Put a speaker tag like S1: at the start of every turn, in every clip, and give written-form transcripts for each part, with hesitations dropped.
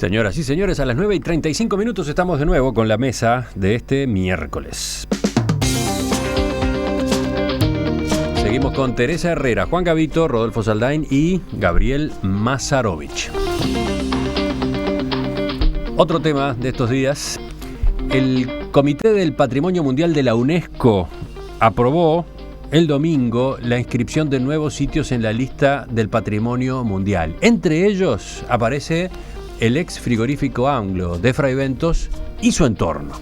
S1: Señoras y señores, a las 9:35 estamos de nuevo con la mesa de este miércoles. Seguimos con Teresa Herrera, Juan Gavito, Rodolfo Saldain y Gabriel Mazarovich. Otro tema de estos días: el Comité del Patrimonio Mundial de la UNESCO aprobó el domingo la inscripción de nuevos sitios en la lista del Patrimonio Mundial. Entre ellos aparece el ex frigorífico Anglo de Fraiventos y su entorno.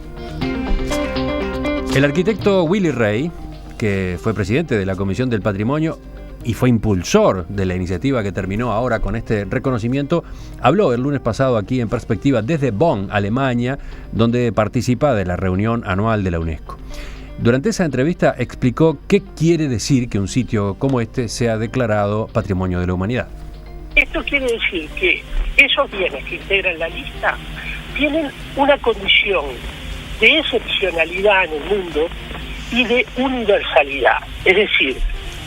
S1: El arquitecto Willy Rey, que fue presidente de la Comisión del Patrimonio y fue impulsor de la iniciativa que terminó ahora con este reconocimiento, habló el lunes pasado aquí en Perspectiva desde Bonn, Alemania, donde participa de la reunión anual de la UNESCO. Durante esa entrevista explicó qué quiere decir que un sitio como este sea declarado Patrimonio de la Humanidad.
S2: Esto quiere decir que esos bienes que integran la lista tienen una condición de excepcionalidad en el mundo y de universalidad. Es decir,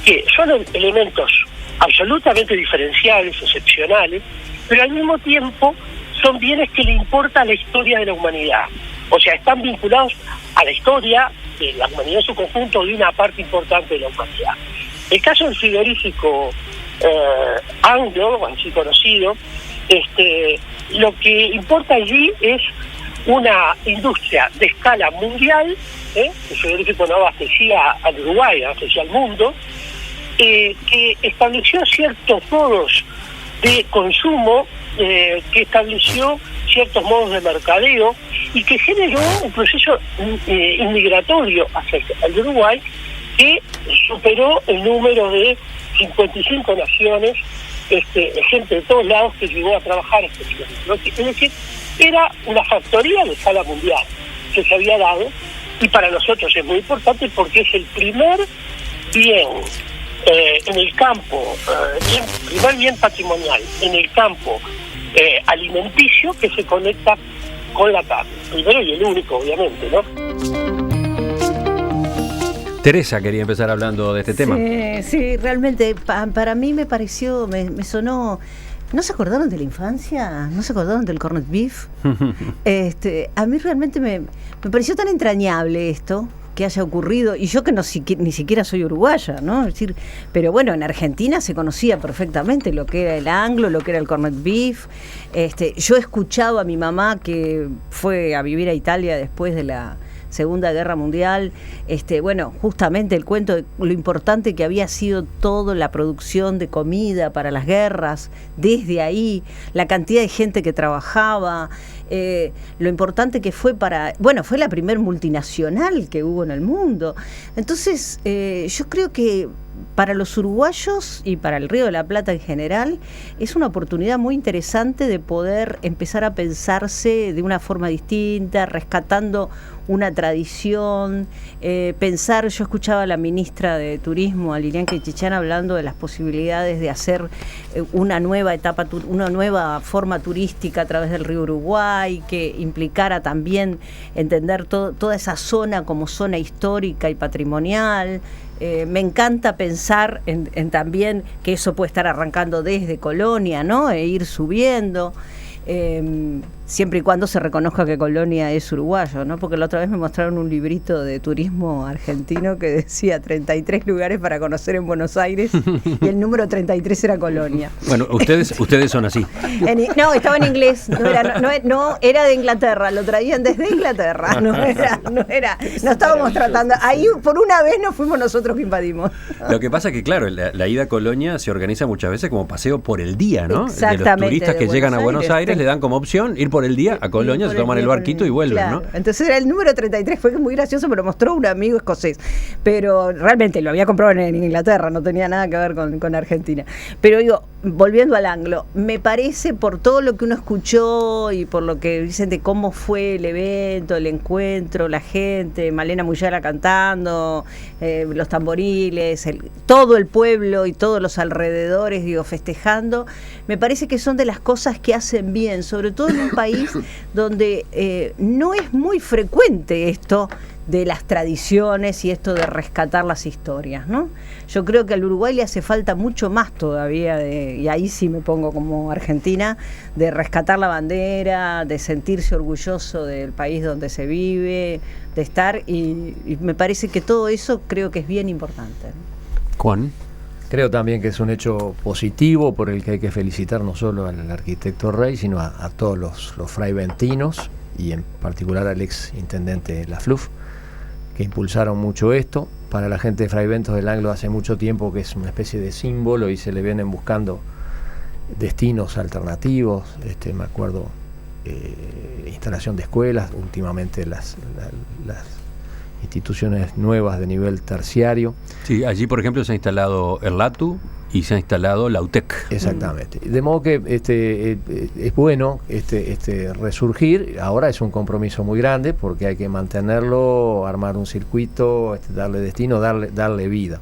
S2: que son elementos absolutamente diferenciables, excepcionales, pero al mismo tiempo son bienes que le importa a la historia de la humanidad. O sea, están vinculados a la historia de la humanidad en su conjunto, de una parte importante de la humanidad. El caso del frigorífico Anglo, así conocido, lo que importa allí es una industria de escala mundial, el frigorífico no abastecía al Uruguay, abastecía al mundo, que estableció ciertos modos de consumo, que estableció ciertos modos de mercadeo y que generó un proceso inmigratorio hacia el Uruguay que superó el número de 55 naciones, gente de todos lados que llegó a trabajar especialmente. Es decir, era una factoría de escala mundial que se había dado, y para nosotros es muy importante porque es el primer bien en el campo, primer bien patrimonial en el campo alimenticio que se conecta con la carne. Primero y el único, obviamente, ¿no?
S1: Teresa quería empezar hablando de este tema.
S3: Sí, realmente para mí me pareció, me sonó. ¿No se acordaron de la infancia? ¿No se acordaron del corned beef? A mí realmente me pareció tan entrañable esto que haya ocurrido, y yo que ni siquiera soy uruguaya, ¿no? Es decir, pero bueno, en Argentina se conocía perfectamente lo que era el anglo, lo que era el corned beef. Yo he escuchado a mi mamá, que fue a vivir a Italia después de la Segunda Guerra Mundial, justamente el cuento de lo importante que había sido toda la producción de comida para las guerras, desde ahí, la cantidad de gente que trabajaba, lo importante que fue fue la primer multinacional que hubo en el mundo. Entonces, yo creo que para los uruguayos y para el Río de la Plata en general es una oportunidad muy interesante de poder empezar a pensarse de una forma distinta, rescatando una tradición, yo escuchaba a la ministra de Turismo, a Lilian Quechichán, hablando de las posibilidades de hacer una nueva etapa, una nueva forma turística a través del río Uruguay, que implicara también entender toda esa zona como zona histórica y patrimonial. Me encanta pensar en también que eso puede estar arrancando desde Colonia, ¿no? E ir subiendo, siempre y cuando se reconozca que Colonia es uruguayo, ¿no? Porque la otra vez me mostraron un librito de turismo argentino que decía 33 lugares para conocer en Buenos Aires y el número 33 era Colonia.
S1: Bueno, ustedes son así.
S3: No, estaba en inglés, no era de Inglaterra, lo traían desde Inglaterra, no estábamos tratando, ahí por una vez no fuimos nosotros que invadimos.
S1: Lo que pasa es que, claro, la ida a Colonia se organiza muchas veces como paseo por el día, ¿no?
S3: Exactamente.
S1: De los turistas que llegan a Buenos Aires le dan como opción ir por el día a Colonia, se toman el barquito y vuelven, claro, ¿no?
S3: Entonces era el número 33, fue muy gracioso, me lo mostró un amigo escocés, pero realmente lo había comprado en Inglaterra, no tenía nada que ver con Argentina. Pero digo, volviendo al anglo, me parece, por todo lo que uno escuchó y por lo que dicen de cómo fue el evento, el encuentro, la gente, Malena Muyara cantando, los tamboriles, todo el pueblo y todos los alrededores, festejando, me parece que son de las cosas que hacen bien, sobre todo en un país donde no es muy frecuente esto de las tradiciones y esto de rescatar las historias, ¿no? Yo creo que al Uruguay le hace falta mucho más todavía, y ahí sí me pongo como argentina, de rescatar la bandera, de sentirse orgulloso del país donde se vive, de estar, y me parece que todo eso creo que es bien importante, ¿no?
S1: Juan.
S4: Creo también que es un hecho positivo por el que hay que felicitar no solo al arquitecto Rey, sino a todos los fraiventinos y en particular al ex intendente Lafluf, que impulsaron mucho esto. Para la gente de Fraiventos del Anglo hace mucho tiempo que es una especie de símbolo y se le vienen buscando destinos alternativos. Me acuerdo, instalación de escuelas, últimamente las instituciones nuevas de nivel terciario. Sí,
S1: allí por ejemplo se ha instalado Erlatu y se ha instalado la UTEC.
S4: Exactamente. De modo que es bueno resurgir. Ahora es un compromiso muy grande porque hay que mantenerlo, armar un circuito, darle destino, darle vida.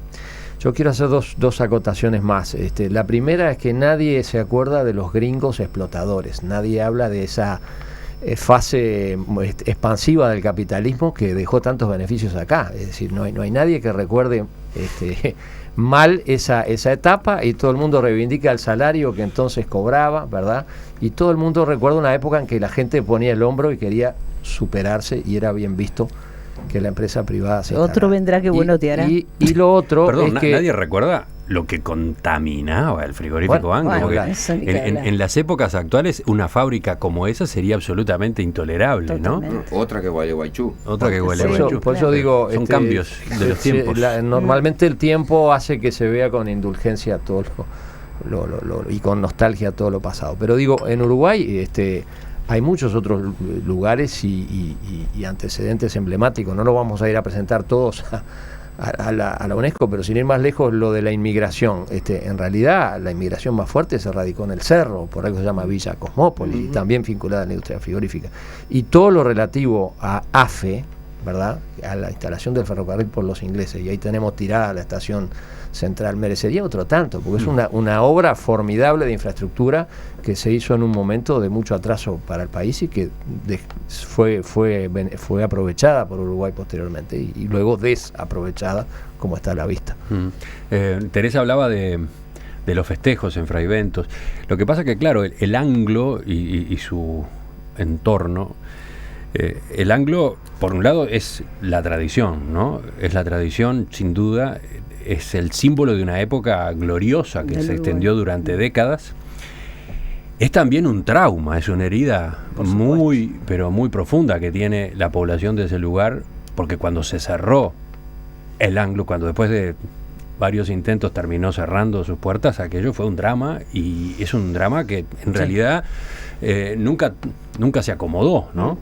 S4: Yo quiero hacer dos acotaciones más. La primera es que nadie se acuerda de los gringos explotadores. Nadie habla de esa fase expansiva del capitalismo que dejó tantos beneficios acá. Es decir, no hay nadie que recuerde mal esa etapa, y todo el mundo reivindica el salario que entonces cobraba, ¿verdad? Y todo el mundo recuerda una época en que la gente ponía el hombro y quería superarse y era bien visto que la empresa privada se
S3: otro vendrá que bueno te hará.
S4: Y lo otro
S1: perdón,
S4: es que
S1: nadie recuerda lo que contaminaba el frigorífico Anglo. En las épocas actuales una fábrica como esa sería absolutamente intolerable. Totalmente.
S5: ¿No? Otra que Gualeguaychú.
S4: Por eso digo,
S1: son cambios de los tiempos.
S4: Normalmente el tiempo hace que se vea con indulgencia todo y con nostalgia todo lo pasado. Pero digo, en Uruguay hay muchos otros lugares y antecedentes emblemáticos. No lo vamos a ir a presentar todos a la UNESCO, pero sin ir más lejos, lo de la inmigración. En realidad, la inmigración más fuerte se radicó en el Cerro, por algo se llama Villa Cosmópolis, y también vinculada a la industria frigorífica. Y todo lo relativo a AFE, ¿verdad?, a la instalación del ferrocarril por los ingleses, y ahí tenemos tirada la estación central, merecería otro tanto, porque es una obra formidable de infraestructura que se hizo en un momento de mucho atraso para el país y que fue aprovechada por Uruguay posteriormente y luego desaprovechada, como está a la vista.
S1: Teresa hablaba de los festejos en Fraiventos. Lo que pasa que, claro, el Anglo y su entorno, el Anglo, por un lado, es la tradición, ¿no? Es la tradición, sin duda, es el símbolo de una época gloriosa que se extendió durante décadas. Es también un trauma, es una herida muy profunda que tiene la población de ese lugar, porque cuando se cerró el Anglo, cuando después de varios intentos terminó cerrando sus puertas, aquello fue un drama, y es un drama que en realidad nunca se acomodó, ¿no?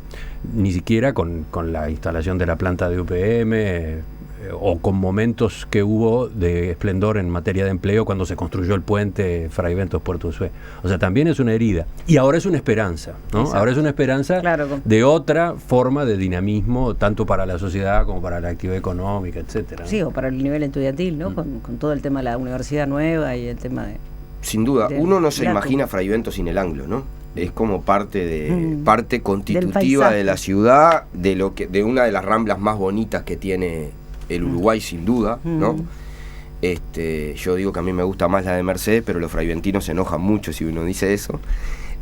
S1: Ni siquiera con la instalación de la planta de UPM, o con momentos que hubo de esplendor en materia de empleo cuando se construyó el puente Fraiventos-Puerto Ushuaia. O sea, también es una herida. Y ahora es una esperanza, ¿no? Exacto. Ahora es una esperanza de otra forma de dinamismo, tanto para la sociedad como para la actividad económica, etcétera, ¿no?
S3: Sí, o para el nivel estudiantil, ¿no? Con todo el tema de la universidad nueva y el tema de...
S5: Sin duda, uno no se imagina Fraiventos sin el Anglo, ¿no? Es como parte constitutiva de la ciudad, de una de las ramblas más bonitas que tiene el Uruguay, sin duda, ¿no? Yo digo que a mí me gusta más la de Mercedes, pero los fraiventinos se enojan mucho si uno dice eso.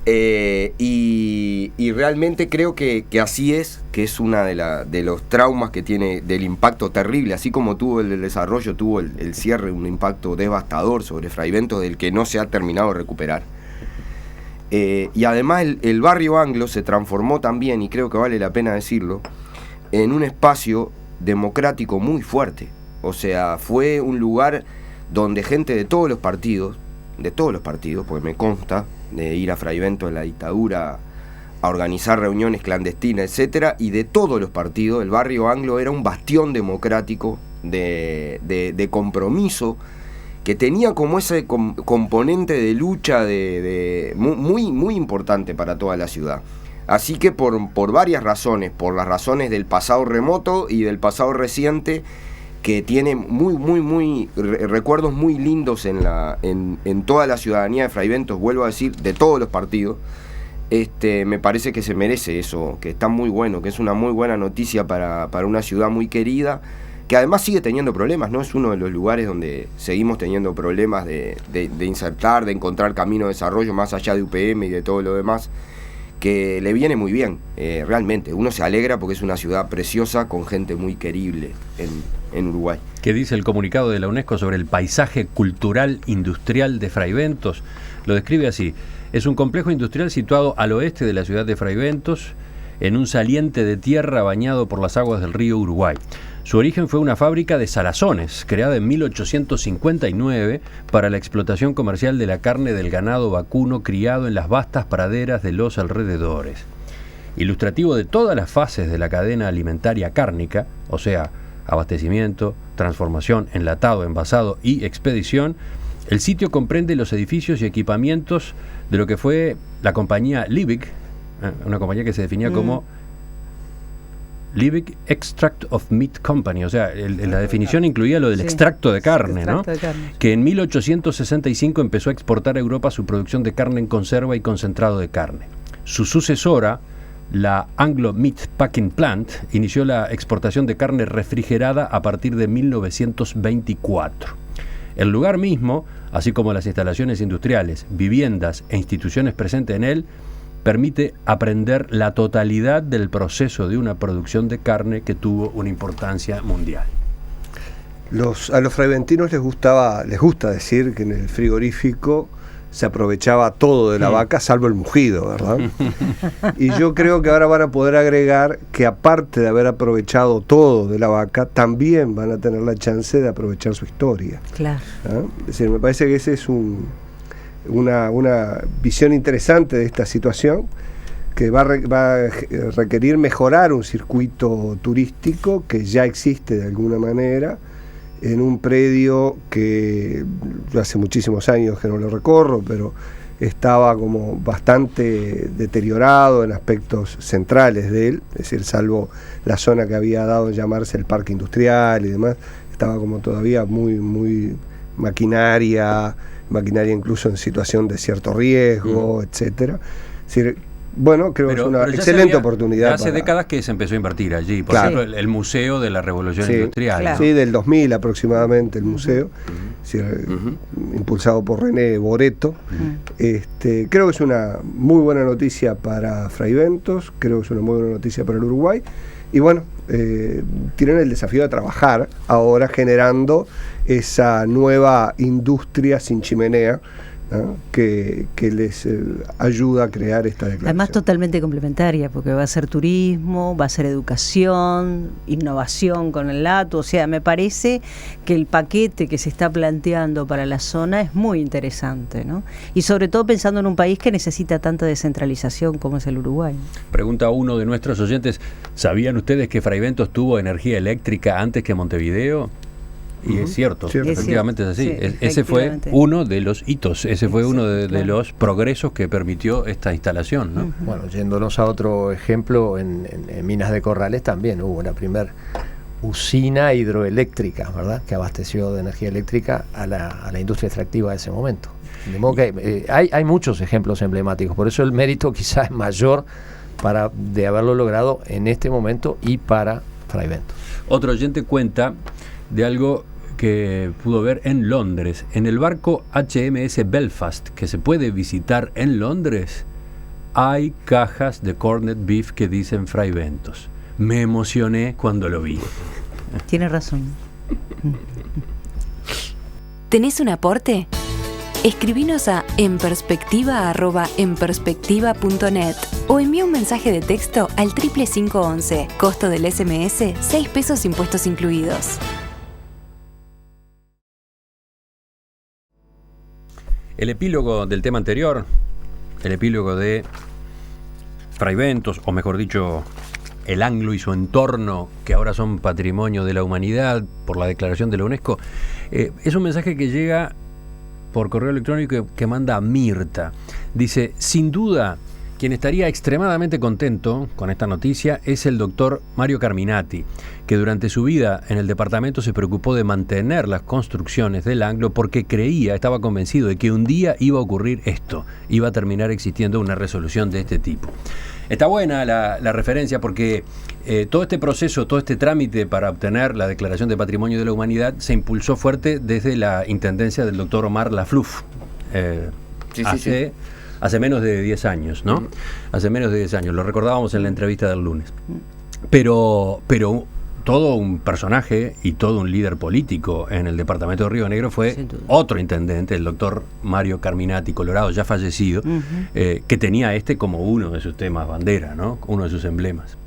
S5: Y realmente creo que así es, que es una de los traumas que tiene, del impacto terrible, así como tuvo el desarrollo, tuvo el cierre, un impacto devastador sobre Fraiventos del que no se ha terminado de recuperar. Y además el barrio Anglo se transformó también, y creo que vale la pena decirlo, en un espacio democrático muy fuerte. O sea, fue un lugar donde gente de todos los partidos, porque me consta de ir a Fraiventos en la dictadura a organizar reuniones clandestinas, etcétera, y de todos los partidos, el barrio Anglo era un bastión democrático de compromiso, que tenía como ese componente de lucha muy, muy importante para toda la ciudad. Así que por varias razones, por las razones del pasado remoto y del pasado reciente, que tiene muy recuerdos muy lindos en toda la ciudadanía de Fraiventos, vuelvo a decir, de todos los partidos, me parece que se merece eso, que está muy bueno, que es una muy buena noticia para una ciudad muy querida, que además sigue teniendo problemas, ¿no? Es uno de los lugares donde seguimos teniendo problemas de insertar, de encontrar camino de desarrollo más allá de UPM y de todo lo demás, que le viene muy bien, realmente. Uno se alegra porque es una ciudad preciosa con gente muy querible en Uruguay.
S1: ¿Qué dice el comunicado de la UNESCO sobre el paisaje cultural industrial de Fraiventos? Lo describe así: es un complejo industrial situado al oeste de la ciudad de Fraiventos, en un saliente de tierra bañado por las aguas del río Uruguay. Su origen fue una fábrica de salazones, creada en 1859 para la explotación comercial de la carne del ganado vacuno criado en las vastas praderas de los alrededores. Ilustrativo de todas las fases de la cadena alimentaria cárnica, o sea, abastecimiento, transformación, enlatado, envasado y expedición, el sitio comprende los edificios y equipamientos de lo que fue la compañía Liebig, una compañía que se definía como Liebig Extract of Meat Company, o sea, la definición incluía lo del extracto de carne, ¿no? Que en 1865 empezó a exportar a Europa su producción de carne en conserva y concentrado de carne. Su sucesora, la Anglo Meat Packing Plant, inició la exportación de carne refrigerada a partir de 1924. El lugar mismo, así como las instalaciones industriales, viviendas e instituciones presentes en él, permite aprender la totalidad del proceso de una producción de carne que tuvo una importancia mundial.
S6: A los fraiventinos les gusta decir que en el frigorífico se aprovechaba todo de la vaca, salvo el mugido, ¿verdad? Y yo creo que ahora van a poder agregar que aparte de haber aprovechado todo de la vaca, también van a tener la chance de aprovechar su historia.
S3: Claro.
S6: ¿Ah? Es decir, me parece que ese es una visión interesante de esta situación, que va a requerir mejorar un circuito turístico que ya existe de alguna manera en un predio que yo hace muchísimos años que no lo recorro, pero estaba como bastante deteriorado en aspectos centrales de él, es decir, salvo la zona que había dado en llamarse el parque industrial y demás, estaba como todavía muy maquinaria incluso en situación de cierto riesgo, etcétera. Es decir, bueno, creo que es una excelente oportunidad.
S1: Hace décadas que se empezó a invertir allí, por ejemplo, el Museo de la Revolución Industrial.
S3: Claro.
S6: Sí, del 2000 aproximadamente el museo, impulsado por René Boreto. Creo que es una muy buena noticia para Fraiventos, creo que es una muy buena noticia para el Uruguay. Y bueno, tienen el desafío de trabajar ahora generando esa nueva industria sin chimenea, ¿no? que les ayuda a crear esta declaración.
S3: Además totalmente complementaria, porque va a ser turismo, va a ser educación, innovación con el lato, o sea, me parece que el paquete que se está planteando para la zona es muy interesante, ¿no? Y sobre todo pensando en un país que necesita tanta descentralización como es el Uruguay.
S1: Pregunta uno de nuestros oyentes: ¿sabían ustedes que Fraiventos tuvo energía eléctrica antes que Montevideo? Y es cierto, efectivamente es así.
S3: Sí,
S1: ese fue uno de los hitos, ese fue uno de los progresos que permitió esta instalación, ¿no?
S4: Bueno, yéndonos a otro ejemplo, en Minas de Corrales también hubo la primera usina hidroeléctrica, ¿verdad?, que abasteció de energía eléctrica a la industria extractiva de ese momento. De modo que hay muchos ejemplos emblemáticos, por eso el mérito quizás es mayor de haberlo logrado en este momento y para Fraiventos.
S1: Otro oyente cuenta de algo que pudo ver en Londres. En el barco HMS Belfast, que se puede visitar en Londres, hay cajas de corned beef que dicen Fraiventos. Me emocioné cuando lo vi.
S3: Tiene razón.
S7: ¿Tenés un aporte? Escribinos a enperspectiva@enperspectiva.net o envía un mensaje de texto al 55511. Costo del SMS, 6 pesos impuestos incluidos.
S1: El epílogo del tema anterior, el epílogo de Fraiventos, o mejor dicho, el Anglo y su entorno, que ahora son patrimonio de la humanidad por la declaración de la UNESCO, es un mensaje que llega por correo electrónico que manda Mirta. Dice: sin duda quien estaría extremadamente contento con esta noticia es el doctor Mario Carminati, que durante su vida en el departamento se preocupó de mantener las construcciones del Anglo porque estaba convencido de que un día iba a ocurrir esto, iba a terminar existiendo una resolución de este tipo. Está buena la referencia porque todo este proceso, todo este trámite para obtener la Declaración de Patrimonio de la Humanidad se impulsó fuerte desde la intendencia del doctor Omar Lafluf. Hace menos de 10 años, ¿no? Hace menos de 10 años, lo recordábamos en la entrevista del lunes. Pero todo un personaje y todo un líder político en el departamento de Río Negro fue otro intendente, el doctor Mario Carminati, Colorado, ya fallecido, que tenía como uno de sus temas bandera, ¿no? Uno de sus emblemas.